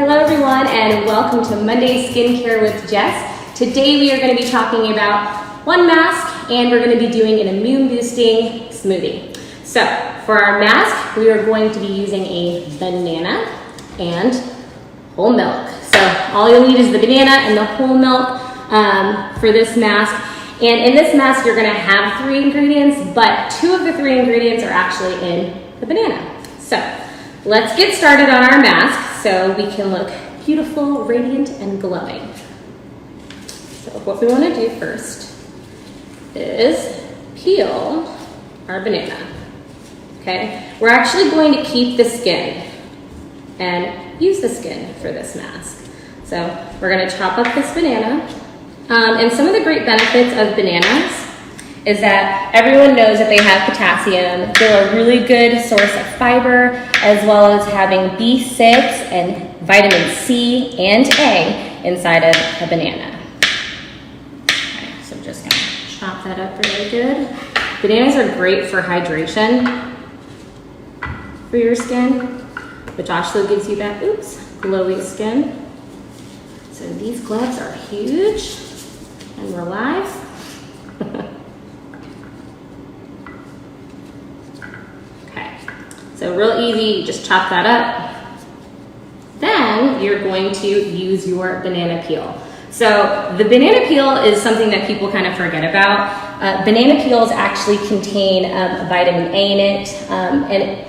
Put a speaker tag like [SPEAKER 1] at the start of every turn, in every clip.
[SPEAKER 1] Hello everyone and welcome to Monday Skincare with Jess. Today we are going to be talking about one mask and we're going to be doing an immune boosting smoothie. So for our mask we are going to be using a banana and whole milk. So all you'll need is the banana and the whole milk for this mask. And in this mask you're going to have 3 ingredients, but 2 of the 3 ingredients are actually in the banana. So let's get started on our mask so we can look beautiful, radiant, and glowing. So what we want to do first is peel our banana. Okay, we're actually going to keep the skin and use the skin for this mask. So we're going to chop up this banana. And some of the great benefits of bananas is that everyone knows that they have potassium. They're a really good source of fiber, as well as having B6 and vitamin C and A inside of a banana. Okay, so I'm just gonna chop that up really good. Bananas are great for hydration for your skin, which also gives you that, glowy skin. So these gloves are huge, and we're live. So real easy, you just chop that up. Then you're going to use your banana peel. So the banana peel is something that people kind of forget about. Banana peels actually contain vitamin A in it, and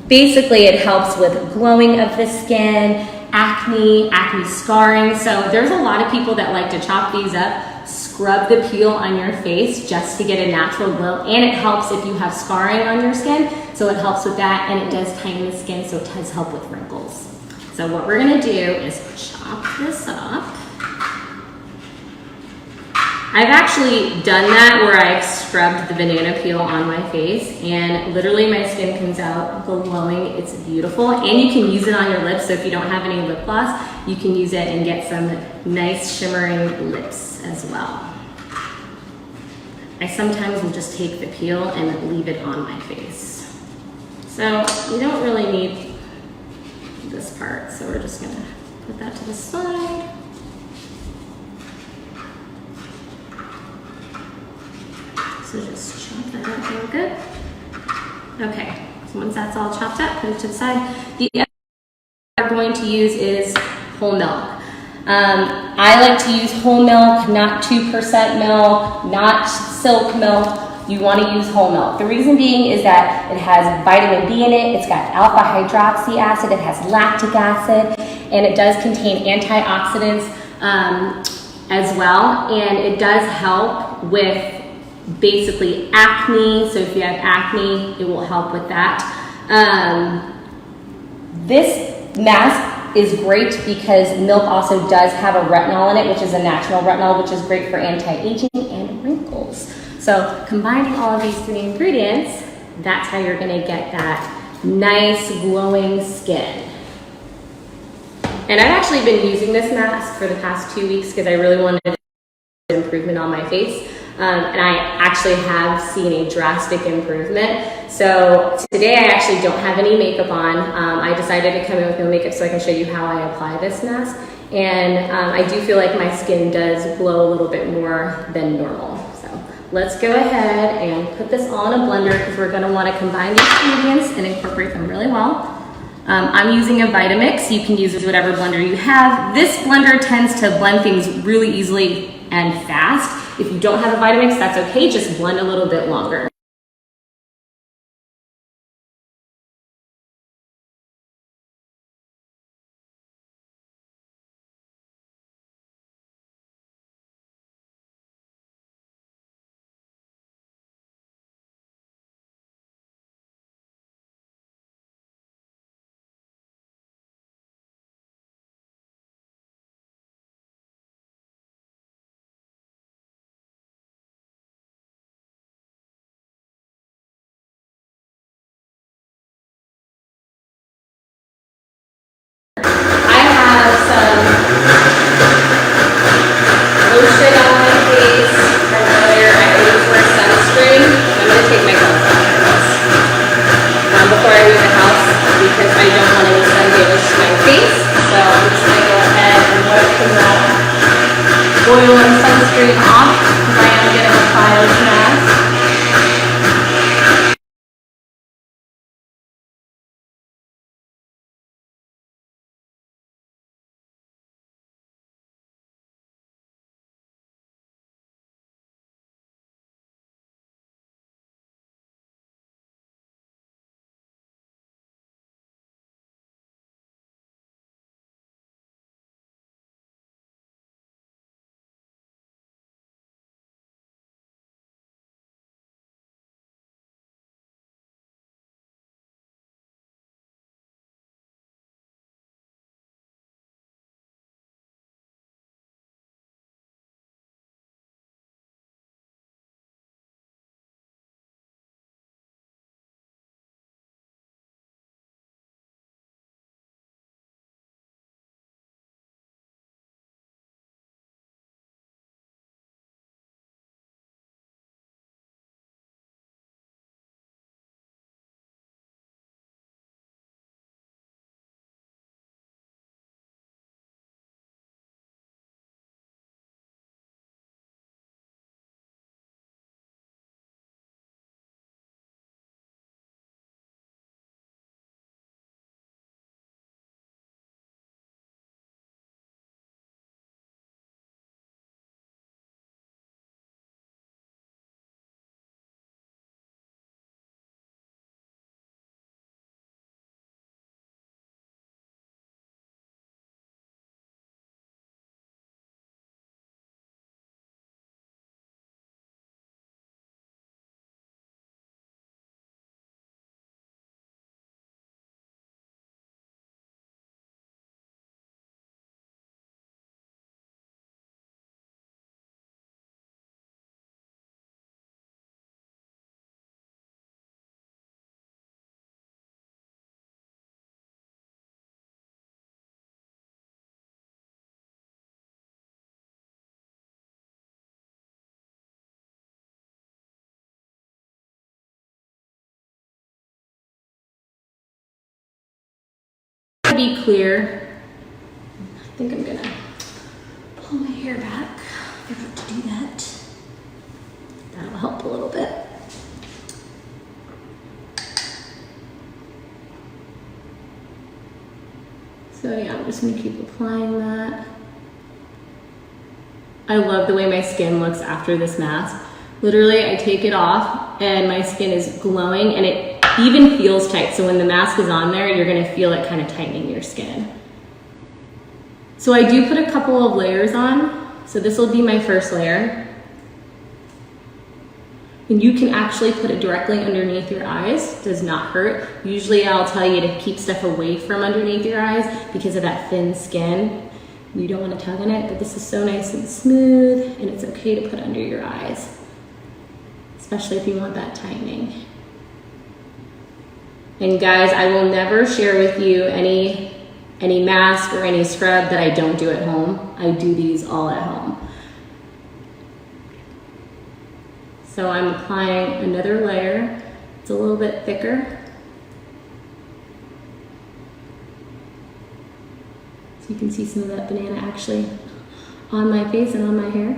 [SPEAKER 1] basically it helps with glowing of the skin, acne scarring. So there's a lot of people that like to chop these up, scrub the peel on your face just to get a natural glow, and it helps if you have scarring on your skin, so it helps with that, and it does tighten the skin, so it does help with wrinkles. So what we're gonna do is chop this up. I've actually done that where I've scrubbed the banana peel on my face, and literally my skin comes out glowing. It's beautiful, and you can use it on your lips, so if you don't have any lip gloss, you can use it and get some nice shimmering lips as well. I sometimes will just take the peel and leave it on my face. So you don't really need this part, so we're just gonna put that to the side. So just chop that up real good. Okay, so once that's all chopped up, put it to the side. The other we're going to use is whole milk. I like to use whole milk, not 2% milk, not silk milk. You want to use whole milk. The reason being is that it has vitamin B in it, it's got alpha hydroxy acid, it has lactic acid, and it does contain antioxidants as well, and it does help with basically acne. So if you have acne, it will help with that. This mask is great because milk also does have a retinol in it, which is a natural retinol, which is great for anti-aging and wrinkles. So combining all of these 3 ingredients, that's how you're gonna get that nice glowing skin. And I've actually been using this mask for the past 2 weeks because I really wanted an improvement on my face. And I actually have seen a drastic improvement. So today I actually don't have any makeup on. I decided to come in with no makeup so I can show you how I apply this mask. And I do feel like my skin does glow a little bit more than normal. So let's go ahead and put this all in a blender because we're gonna wanna combine these ingredients and incorporate them really well. I'm using a Vitamix. You can use whatever blender you have. This blender tends to blend things really easily and fast. If you don't have a Vitamix, that's okay, just blend a little bit longer. Before I leave the house because I don't want any sun damage to my face. So oil and sunscreen off because I am going to apply this mask. To be clear, I think I'm gonna pull my hair back. I forgot to do that. That'll help a little bit. So yeah, I'm just gonna keep applying that. I love the way my skin looks after this mask. Literally, I take it off and my skin is glowing and it even feels tight. So when the mask is on there, you're gonna feel it kind of tightening your skin. So I do put a couple of layers on. So this will be my first layer. And you can actually put it directly underneath your eyes. It does not hurt. Usually I'll tell you to keep stuff away from underneath your eyes because of that thin skin. You don't want to tug on it, but this is so nice and smooth and it's okay to put under your eyes, especially if you want that tightening. And guys, I will never share with you any mask or any scrub that I don't do at home. I do these all at home. So I'm applying another layer. It's a little bit thicker. So you can see some of that banana actually on my face and on my hair.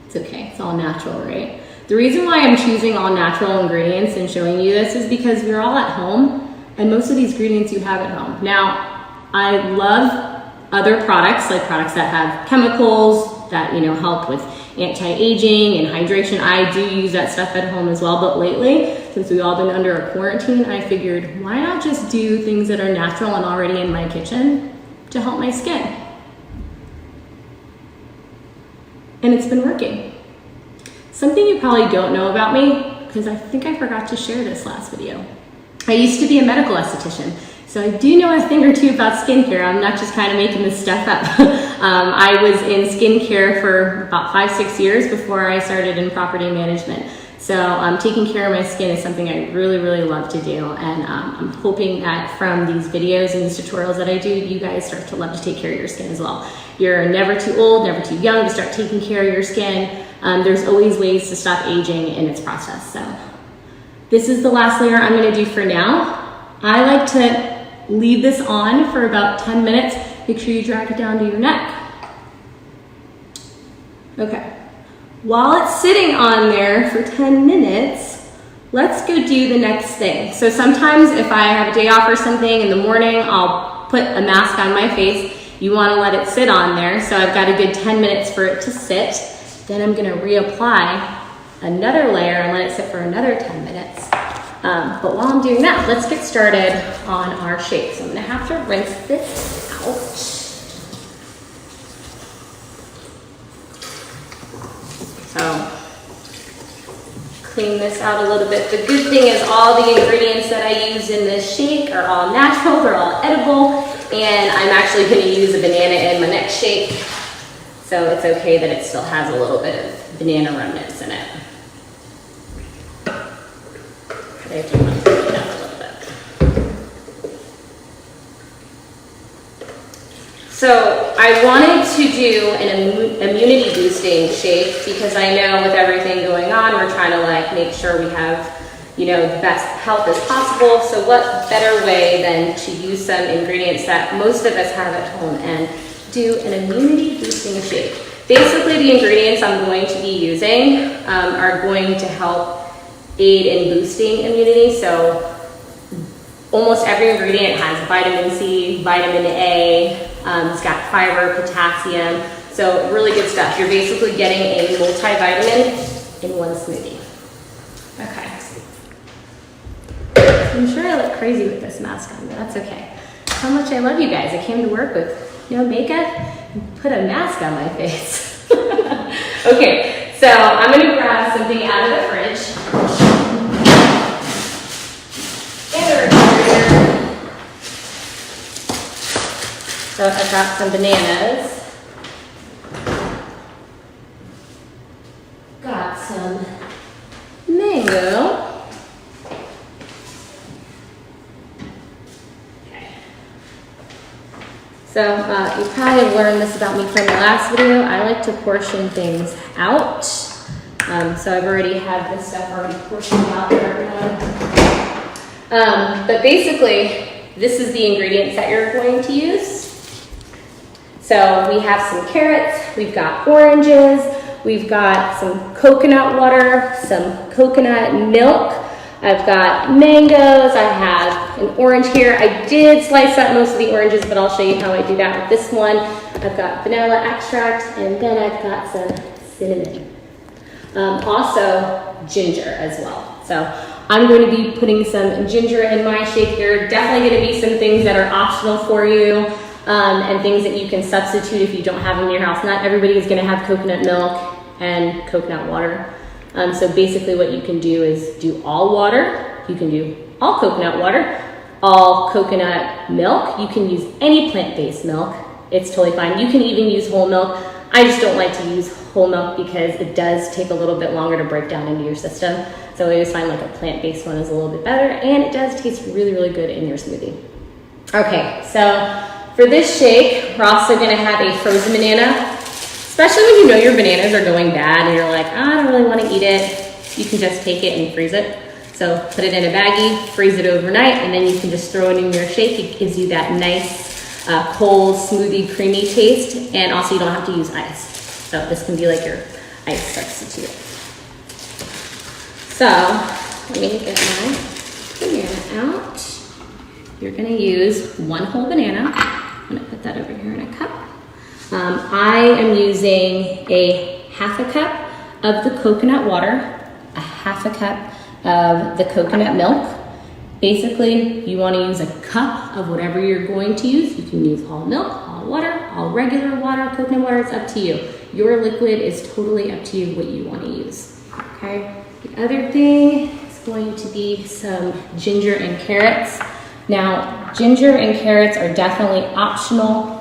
[SPEAKER 1] It's okay, it's all natural, right? The reason why I'm choosing all natural ingredients and showing you this is because we're all at home and most of these ingredients you have at home. Now, I love other products, like products that have chemicals that, you know, help with anti-aging and hydration. I do use that stuff at home as well, but lately, since we've all been under a quarantine, I figured, why not just do things that are natural and already in my kitchen to help my skin? And it's been working. Something you probably don't know about me, because I think I forgot to share this last video. I used to be a medical esthetician, so I do know a thing or two about skincare. I'm not just kind of making this stuff up. I was in skincare for about 5-6 years before I started in property management. So taking care of my skin is something I really, really love to do. And I'm hoping that from these videos and these tutorials that I do, you guys start to love to take care of your skin as well. You're never too old, never too young to start taking care of your skin. There's always ways to stop aging in its process. So this is the last layer I'm gonna do for now. I like to leave this on for about 10 minutes. Make sure you drag it down to your neck. Okay. While it's sitting on there for 10 minutes, let's go do the next thing. So sometimes if I have a day off or something in the morning, I'll put a mask on my face. You want to let it sit on there. So I've got a good 10 minutes for it to sit. Then I'm going to reapply another layer and let it sit for another 10 minutes. But while I'm doing that, let's get started on our shake. So I'm going to have to rinse this out. So clean this out a little bit. The good thing is all the ingredients that I use in this shake are all natural, they're all edible, and I'm actually going to use a banana in my next shake. So it's okay that it still has a little bit of banana remnants in it. But I do want to clean it up a little bit. So I wanted to do an immunity boosting shake because I know with everything going on, we're trying to like make sure we have, you know, the best health as possible. So what better way than to use some ingredients that most of us have at home and do an immunity boosting shake. Basically the ingredients I'm going to be using are going to help aid in boosting immunity. So almost every ingredient has vitamin C, vitamin A, it's got fiber, potassium, so really good stuff. You're basically getting a multivitamin in one smoothie. Okay. I'm sure I look crazy with this mask on, but that's okay. How much I love you guys. I came to work with no makeup and put a mask on my face. Okay, so I'm gonna grab something out of the fridge. And a refrigerator. So I've got some bananas. Got some mango. So you probably have learned this about me from the last video. I like to portion things out. So I've already had this stuff already portioned out for everyone. But basically, this is the ingredients that you're going to use. So we have some carrots, we've got oranges, we've got some coconut water, some coconut milk. I've got mangoes, I have an orange here. I did slice up most of the oranges, but I'll show you how I do that with this one. I've got vanilla extract, and then I've got some cinnamon. Also ginger as well. So I'm going to be putting some ginger in my shake. There are definitely going to be some things that are optional for you, and things that you can substitute if you don't have them in your house. Not everybody is going to have coconut milk and coconut water. So basically what you can do is do all water, you can do all coconut water, all coconut milk, you can use any plant-based milk, it's totally fine. You can even use whole milk. I just don't like to use whole milk because it does take a little bit longer to break down into your system. So I always find like a plant-based one is a little bit better, and it does taste really, really good in your smoothie. Okay, so for this shake, we're also gonna have a frozen banana. Especially when you know your bananas are going bad and you're like, oh, I don't really want to eat it. You can just take it and freeze it. So put it in a baggie, freeze it overnight, and then you can just throw it in your shake. It gives you that nice, cold, smoothie, creamy taste, and also you don't have to use ice. So this can be like your ice substitute. So let me get my banana out. You're going to use one whole banana. I'm going to put that over here in a cup. I am using a half a cup of the coconut water, a half a cup of the coconut milk. Basically, you want to use a cup of whatever you're going to use. You can use all milk, all water, all regular water, coconut water, it's up to you. Your liquid is totally up to you what you want to use, okay? The other thing is going to be some ginger and carrots. Now, ginger and carrots are definitely optional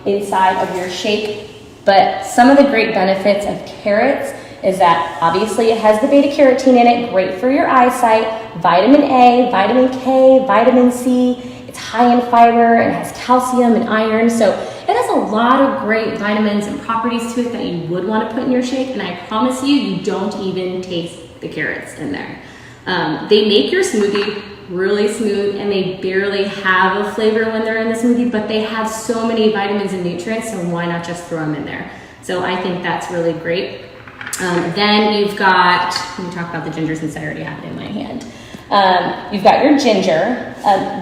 [SPEAKER 1] inside of your shake, but some of the great benefits of carrots is that obviously it has the beta carotene in it, great for your eyesight, vitamin A, vitamin K, vitamin C, it's high in fiber, and it has calcium and iron, so it has a lot of great vitamins and properties to it that you would want to put in your shake, and I promise you, you don't even taste the carrots in there. They make your smoothie really smooth, and they barely have a flavor when they're in the smoothie, but they have so many vitamins and nutrients, so why not just throw them in there? So I think that's really great. Then you've got, let me talk about the ginger since I already have it in my hand. You've got your ginger.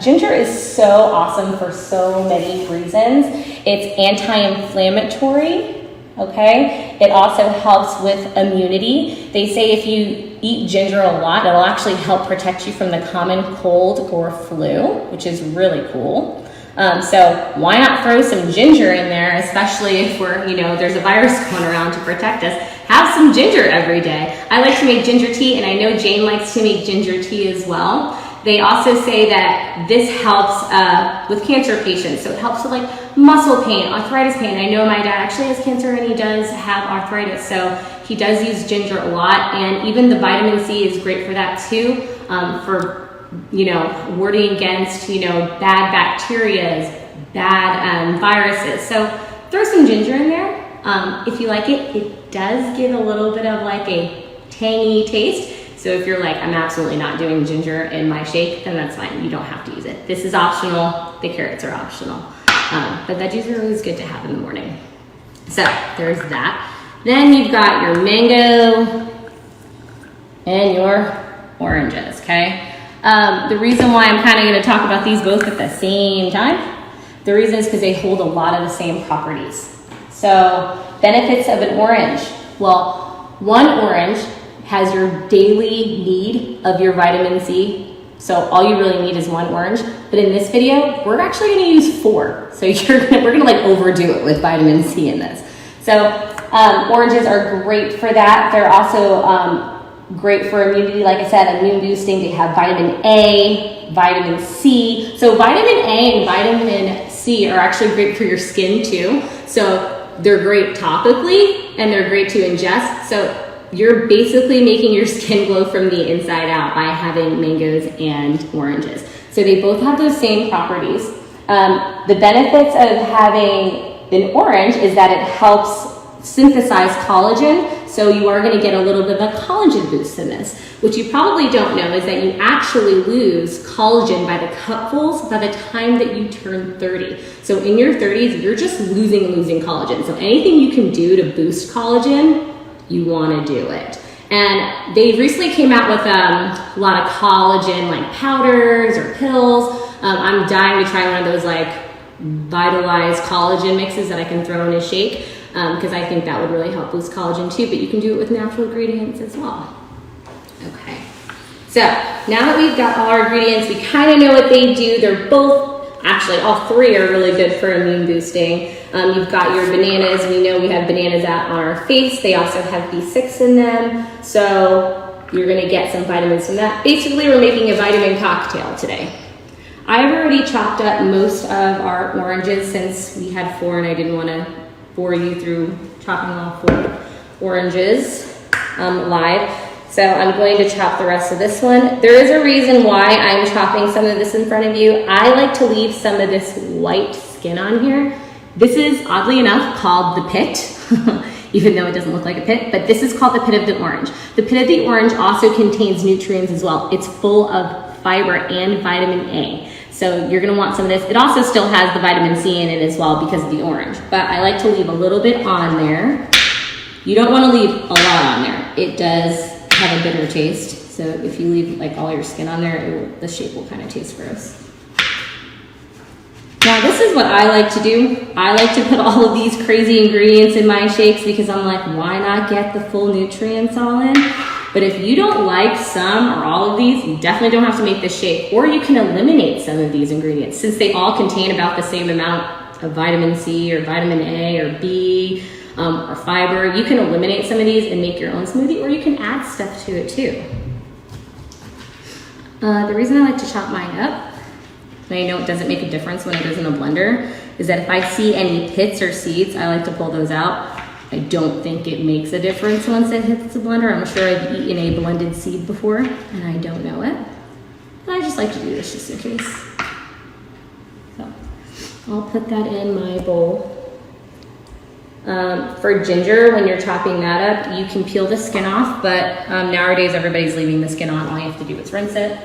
[SPEAKER 1] Ginger is so awesome for so many reasons. It's anti-inflammatory, okay? It also helps with immunity. They say if you eat ginger a lot, it'll actually help protect you from the common cold or flu, which is really cool. So why not throw some ginger in there, especially if there's a virus going around to protect us. Have some ginger every day. I like to make ginger tea, and I know Jane likes to make ginger tea as well. They also say that this helps with cancer patients. So it helps with like muscle pain, arthritis pain. I know my dad actually has cancer and he does have arthritis. So he does use ginger a lot, and even the vitamin C is great for that too, for warding against, bad bacterias, bad viruses. So throw some ginger in there. If you like it, it does give a little bit of like a tangy taste. So if you're like, I'm absolutely not doing ginger in my shake, then that's fine. You don't have to use it. This is optional. The carrots are optional. But veggies are always good to have in the morning. So there's that. Then you've got your mango and your oranges, okay? The reason why I'm kind of going to talk about these both at the same time, the reason is because they hold a lot of the same properties. So benefits of an orange. Well, one orange has your daily need of your vitamin C. So all you really need is one orange. But in this video, we're actually going to use 4. So we're going to like overdo it with vitamin C in this. So oranges are great for that. They're also great for immunity, like I said, immune boosting. They have vitamin A, vitamin C. So vitamin A and vitamin C are actually great for your skin too. So they're great topically and they're great to ingest. So you're basically making your skin glow from the inside out by having mangoes and oranges. So they both have those same properties. The benefits of having an orange is that it helps synthesize collagen. So you are going to get a little bit of a collagen boost in this. What you probably don't know is that you actually lose collagen by the cupfuls by the time that you turn 30. So in your 30s, you're just losing collagen. So anything you can do to boost collagen, you want to do it. And they recently came out with a lot of collagen like powders or pills. I'm dying to try one of those like revitalize collagen mixes that I can throw in a shake. Because I think that would really help boost collagen too, but you can do it with natural ingredients as well. Okay, so now that we've got all our ingredients, we kind of know what they do. They're both, actually all 3 are really good for immune boosting. You've got your bananas. We know we have bananas out on our face. They also have B6 in them, so you're gonna get some vitamins from that. Basically, we're making a vitamin cocktail today. I've already chopped up most of our oranges since we had 4 and I didn't want to bore you through chopping all 4 oranges live. So I'm going to chop the rest of this one. There is a reason why I'm chopping some of this in front of you. I like to leave some of this white skin on here. This is oddly enough called the pit, even though it doesn't look like a pit, but this is called the pit of the orange. The pit of the orange also contains nutrients as well. It's full of fiber and vitamin A. So you're gonna want some of this. It also still has the vitamin C in it as well because of the orange, but I like to leave a little bit on there. You don't wanna leave a lot on there. It does have a bitter taste. So if you leave like all your skin on there, the shape will kind of taste gross. Now this is what I like to do. I like to put all of these crazy ingredients in my shakes because I'm like, why not get the full nutrients all in? But if you don't like some or all of these, you definitely don't have to make this shake, or you can eliminate some of these ingredients since they all contain about the same amount of vitamin C or vitamin A or B or fiber. You can eliminate some of these and make your own smoothie, or you can add stuff to it too. The reason I like to chop mine up, and I know it doesn't make a difference when it goes in a blender, is that if I see any pits or seeds, I like to pull those out. I don't think it makes a difference once it hits the blender. I'm sure I've eaten a blended seed before and I don't know it. But I just like to do this just in case. So I'll put that in my bowl. For ginger, when you're chopping that up, you can peel the skin off, but nowadays everybody's leaving the skin on. All you have to do is rinse it.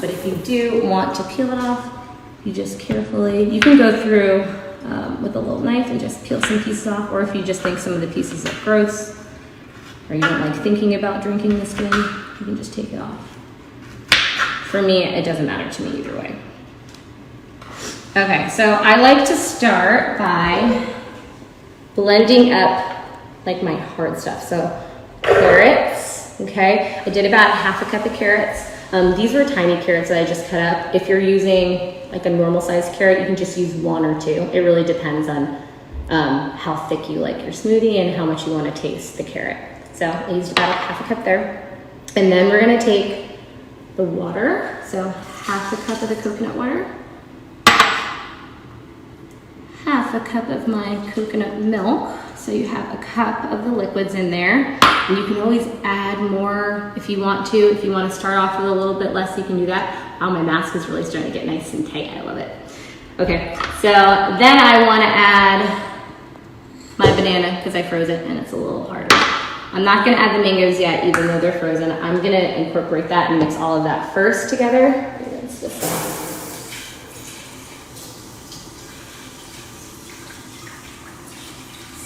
[SPEAKER 1] But if you do want to peel it off, you just carefully, you can go through with a little knife and just peel some pieces off, or if you just think some of the pieces are gross, or you don't like thinking about drinking the skin, you can just take it off. For me, it doesn't matter to me either way. Okay, so I like to start by blending up like my hard stuff. So carrots, okay? I did about half a cup of carrots. These were tiny carrots that I just cut up. If you're using like a normal sized carrot, you can just use 1 or 2. It really depends on how thick you like your smoothie and how much you want to taste the carrot. So I used about half a cup there. And then we're gonna take the water. So half a cup of the coconut water, half a cup of my coconut milk. So you have a cup of the liquids in there. And you can always add more if you want to. If you want to start off with a little bit less, you can do that. Oh, my mask is really starting to get nice and tight. I love it. Okay, so then I want to add my banana because I froze it and it's a little harder. I'm not going to add the mangoes yet, even though they're frozen. I'm going to incorporate that and mix all of that first together.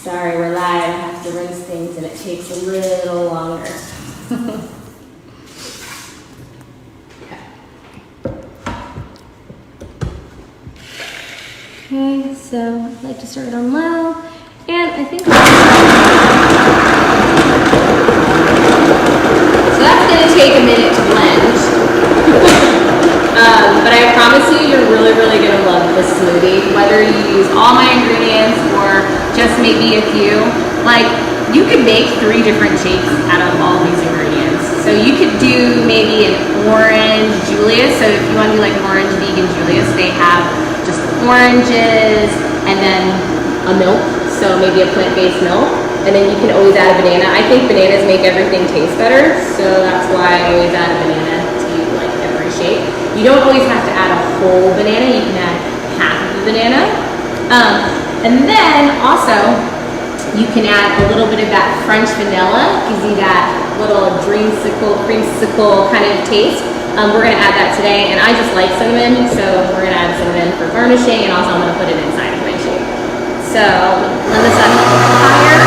[SPEAKER 1] Sorry, we're live. I have to rinse things and it takes a little longer. Okay, so I like to start it on low, and I think so that's going to take a minute to blend. But I promise you, you're really going to love this smoothie, whether you use all my ingredients or just maybe a few. Like, you could make 3 different shapes out of all these ingredients. So you could do maybe an orange Julius. So if you want to do like an orange vegan Julius, they have just oranges and then a milk. So maybe a plant-based milk. And then you can always add a banana. I think bananas make everything taste better. So that's why I always add a banana to like every shape. You don't always have to add a whole banana. You can add half of the banana. And then also, you can add a little bit of that French vanilla, gives you that little creamsicle kind of taste. We're gonna add that today, and I just like cinnamon, so we're gonna add cinnamon for garnishing, and also I'm gonna put it inside of my shake. So, let this on higher.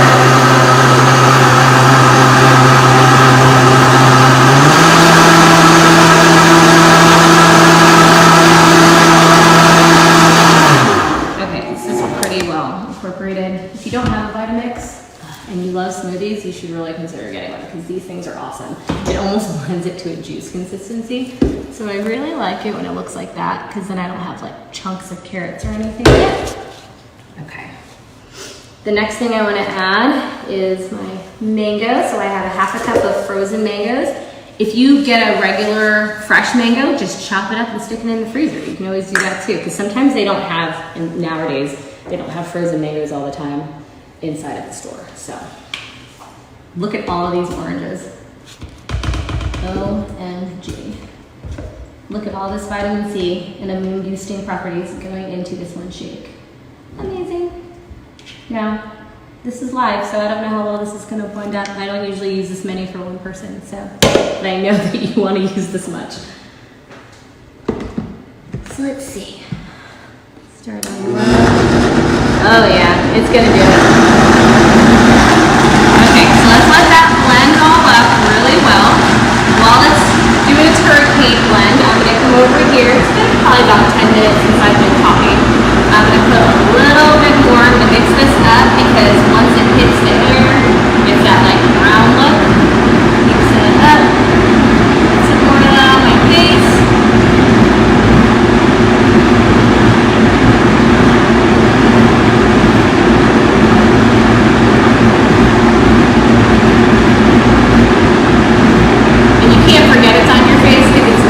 [SPEAKER 1] If you don't have a Vitamix and you love smoothies, you should really consider getting one because these things are awesome. It almost blends it to a juice consistency. So I really like it when it looks like that because then I don't have like chunks of carrots or anything yet. Okay. The next thing I want to add is my mango. So I have a half a cup of frozen mangoes. If you get a regular fresh mango, just chop it up and stick it in the freezer. You can always do that too because sometimes they don't have, and nowadays, they don't have frozen mangoes all the time inside of the store. So look at all of these oranges. OMG. Look at all this vitamin C and immune boosting properties going into this one shake. Amazing. Now, this is live, so I don't know how well this is going to blend up. I don't usually use this many for one person, so but I know that you want to use this much. So let's see. Start on low. Oh yeah, it's gonna do it. Okay, so let's let that blend all up really well. While it's doing its hurricane blend, I'm gonna come over here. It's been probably about 10 minutes since I've been talking. I'm gonna put a little bit more to mix this up because once it hits the air, it's that like brown look. Mix it up. Put some more of that on my face.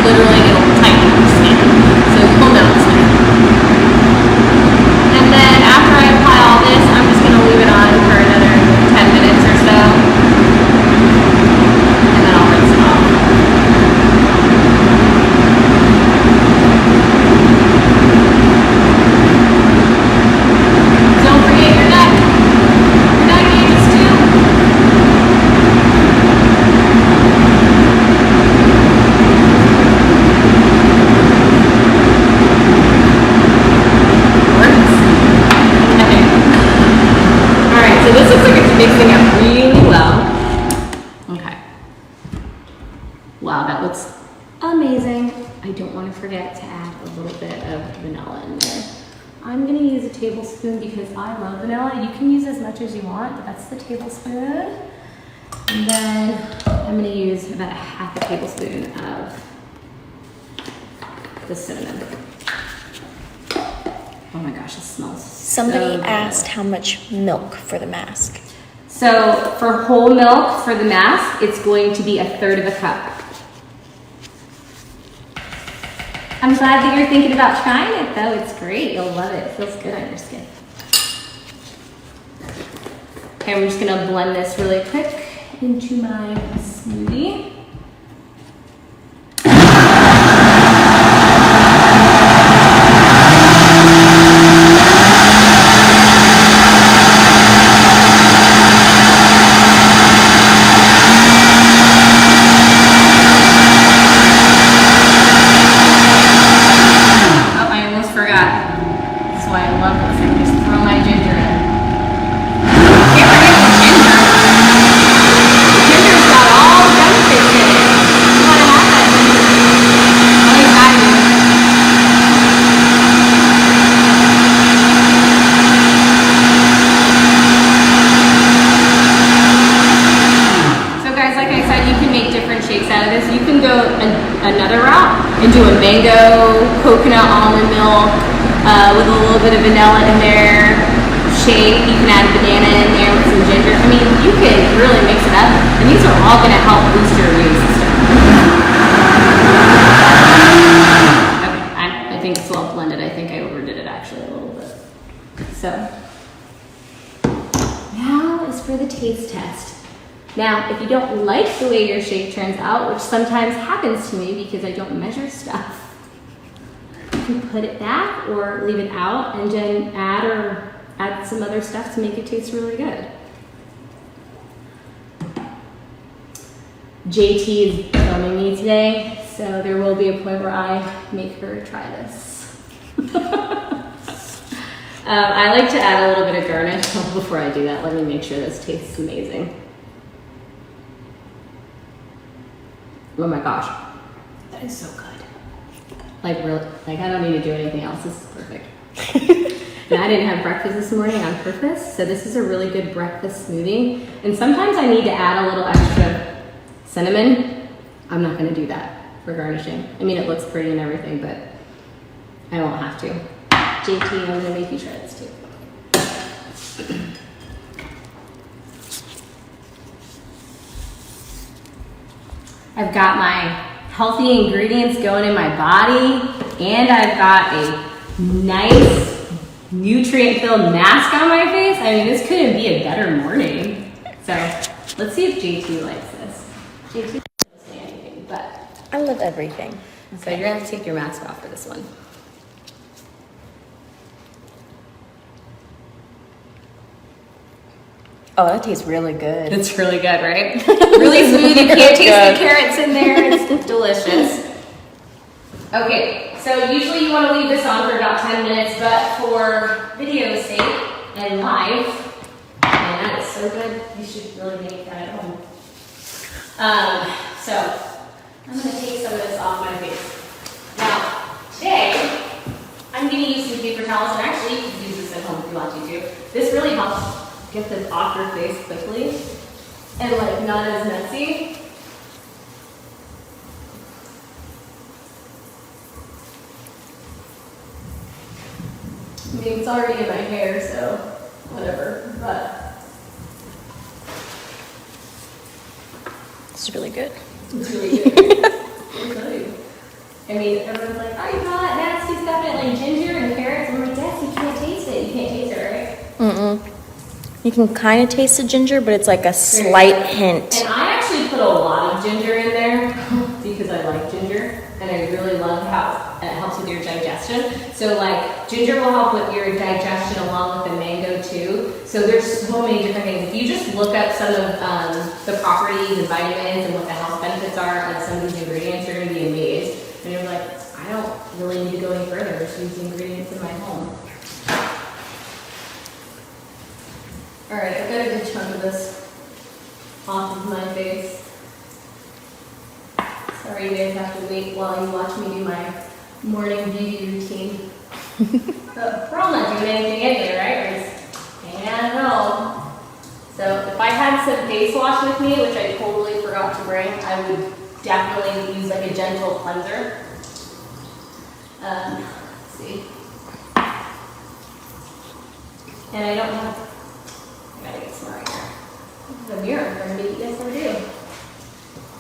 [SPEAKER 1] Literally, it'll tighten your skin, so you'll know it's there. Wow, that looks amazing. I don't want to forget to add a little bit of vanilla in there. I'm gonna use a tablespoon because I love vanilla. You can use as much as you want, but that's the tablespoon. And then I'm gonna use about a half a tablespoon of the cinnamon. Oh my gosh, it smells
[SPEAKER 2] Somebody
[SPEAKER 1] so
[SPEAKER 2] asked
[SPEAKER 1] good.
[SPEAKER 2] how much milk for the mask.
[SPEAKER 1] So for whole milk for the mask, it's going to be 1/3 cup. I'm glad that you're thinking about trying it though. It's great, you'll love it. It feels good on your skin. Okay, I'm just gonna blend this really quick into my smoothie. Another route and do a mango coconut almond milk with a little bit of vanilla in there. Shake, you can add banana in there with some ginger. I mean, you can really mix it up, and these are all going to help boost your immune system. Okay, I think it's well blended. I think I overdid it actually a little bit. So now is for the taste test. Now, if you don't like the way your shake turns out, which sometimes happens to me because I don't measure stuff, you can put it back or leave it out and then add some other stuff to make it taste really good. JT is filming me today, so there will be a point where I make her try this. I like to add a little bit of garnish. Before I do that, let me make sure this tastes amazing. Oh my gosh, that is so good. Like really, like I don't need to do anything else. This is perfect. And I didn't have breakfast this morning on purpose, so this is a really good breakfast smoothie. And sometimes I need to add a little extra cinnamon. I'm not gonna do that for garnishing. I mean, it looks pretty and everything, but I won't have to. JT, I'm gonna make you try this too. I've got my healthy ingredients going in my body, and I've got a nice nutrient-filled mask on my face. I mean, this couldn't be a better morning. So let's see if JT likes this. JT doesn't say anything, but
[SPEAKER 2] I love everything.
[SPEAKER 1] so you're gonna have to take your mask off for this one.
[SPEAKER 2] Oh, that tastes really good.
[SPEAKER 1] It's really good, right? Really smooth. You can't taste the carrots in there. It's delicious. Okay, so usually you want to leave this on for about 10 minutes, but for video's sake and live, and that is so good. You should really make that at home. So I'm going to take some of this off my face. Now, today, I'm going to use some paper towels, and actually you can use this at home if you want to too. This really helps get this off your face quickly and like not as messy. I mean, it's already in my hair, so whatever, but.
[SPEAKER 2] It's really good.
[SPEAKER 1] It's really good. I'll tell you. I mean, everyone's like, oh, you call that nasty stuff in like ginger and carrots? I'm like, yes, you can't taste it. You can't taste it, right?
[SPEAKER 2] Mm-mm. You can kind of taste the ginger, but it's like a slight hint.
[SPEAKER 1] And I actually put a lot of ginger in there because I like ginger, and I really love how it helps with your digestion. So like ginger will help with your digestion along with the mango too. So there's so many different things. If you just look up some of the properties and vitamins and what the health benefits are of some of these ingredients, you're going to be amazed. And you're like, I don't really need to go any further. Just use the ingredients in my home. All right, I've got a good chunk of this off of my face. Sorry you guys have to wait while you watch me do my morning beauty routine. But we're all not doing anything anyway, right? We're just hanging out at home. So if I had some face wash with me, which I totally forgot to bring, I would definitely use like a gentle cleanser. Let's see. And I don't have, I gotta get smart here. This is a mirror in front of me. Yes, I do.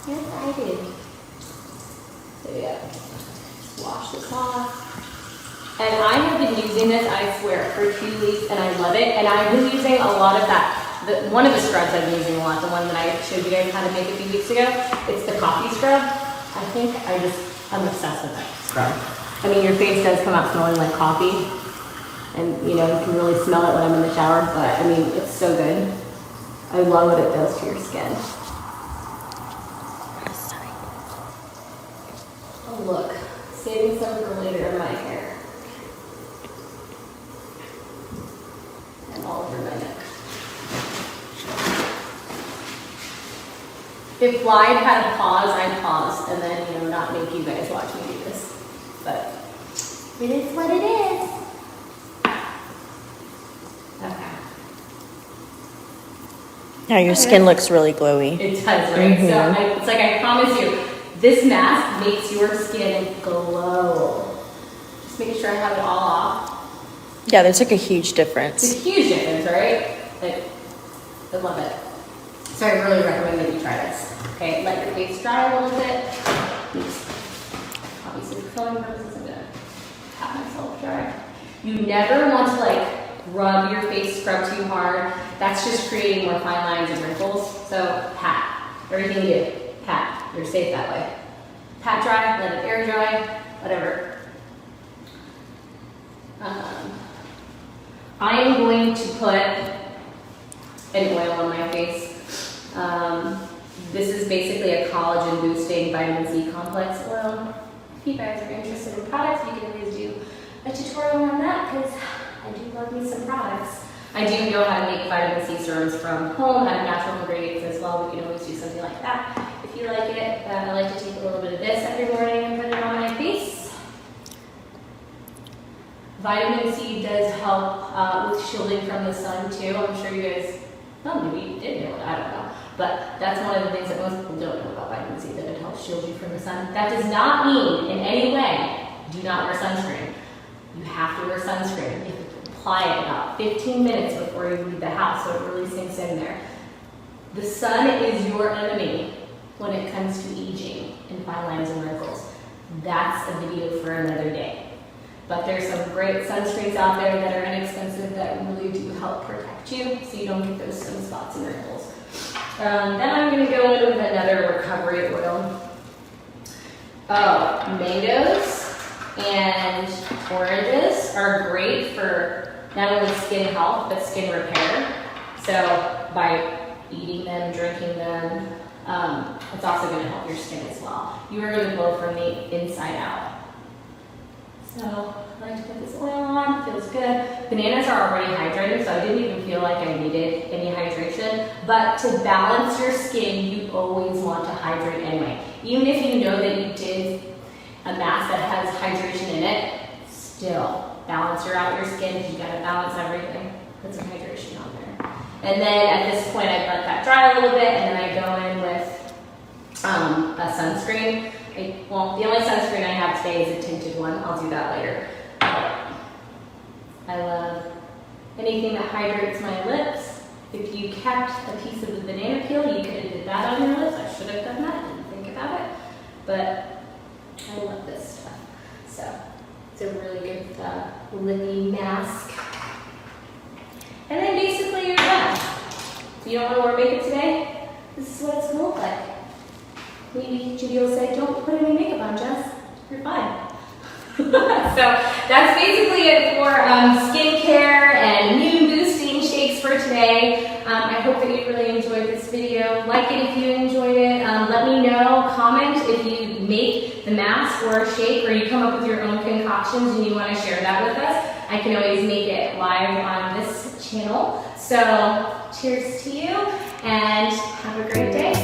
[SPEAKER 1] Yes, I do. There we go. Wash this off. And I have been using this, I swear, for 2 weeks, and I love it. And I've been using a lot of that. One of the scrubs I've been using a lot, the one that I showed you guys how to make a few weeks ago, it's the coffee scrub. I think I'm obsessed with that scrub. I mean, your face does come out smelling like coffee, and you know, you can really smell it when I'm in the shower, but I mean, it's so good. I love what it does to your skin. Oh look, saving some for later in my hair. And all over my neck. If live had a pause, I'd pause and then, you know, not make you guys watch me do this. But it is what it is. Okay.
[SPEAKER 2] Now your skin looks really glowy.
[SPEAKER 1] It does, right? So it's like I promise you, this mask makes your skin glow. Just make sure I have it all off.
[SPEAKER 2] Yeah, there's like a huge difference.
[SPEAKER 1] It's a huge difference, right? Like, I love it. So I really recommend that you try this. Okay, let your face dry a little bit. Obviously, for filming purposes, I'm gonna pat myself dry. You never want to like rub your face scrub too hard. That's just creating more fine lines and wrinkles. So pat. Everything you do, pat. You're safe that way. Pat dry, let it air dry, whatever. I am going to put an oil on my face. This is basically a collagen boosting vitamin C complex oil. If you guys are interested in products, you can always do a tutorial on that because I do love me some products. I do know how to make vitamin C serums from home out of natural ingredients as well. We can always do something like that if you like it. I like to take a little bit of this every morning and put it on my face. Vitamin C does help with shielding from the sun too. I'm sure you guys, well, maybe you did know it, I don't know. But that's one of the things that most people don't know about vitamin C, that it helps shield you from the sun. That does not mean in any way do not wear sunscreen. You have to wear sunscreen. You have to apply it about 15 minutes before you leave the house so it really sinks in there. The sun is your enemy when it comes to aging and fine lines and wrinkles. That's a video for another day. But there's some great sunscreens out there that are inexpensive that really do help protect you so you don't get those sunspots and wrinkles. Then I'm going to go in with another recovery oil. Oh, mangoes and oranges are great for not only skin health, but skin repair. So by eating them, drinking them, it's also going to help your skin as well. You are going to glow from the inside out. So I like to put this oil on, feels good. Bananas are already hydrated, so I didn't even feel like I needed any hydration. But to balance your skin, you always want to hydrate anyway. Even if you know that you did a mask that has hydration in it, still balance out your skin. You gotta balance everything. Put some hydration on there. And then at this point, I let that dry a little bit, and then I go in with a sunscreen. Well, the only sunscreen I have today is a tinted one. I'll do that later. I love anything that hydrates my lips. If you kept a piece of the banana peel, you could have did that on your lips. I should have done that. I didn't think about it. But I love this stuff. So it's a really good lippy mask. And then basically you're done. So you don't want to wear makeup today? This is what it's going to look like. Maybe Judy will say, don't put any makeup on, Jess. You're fine. So that's basically it for skincare and immune boosting shakes for today. I hope that you really enjoyed this video. Like it if you enjoyed it. Let me know, comment if you make the mask or a shake or you come up with your own concoctions and you want to share that with us. I can always make it live on this channel. So cheers to you and have a great day.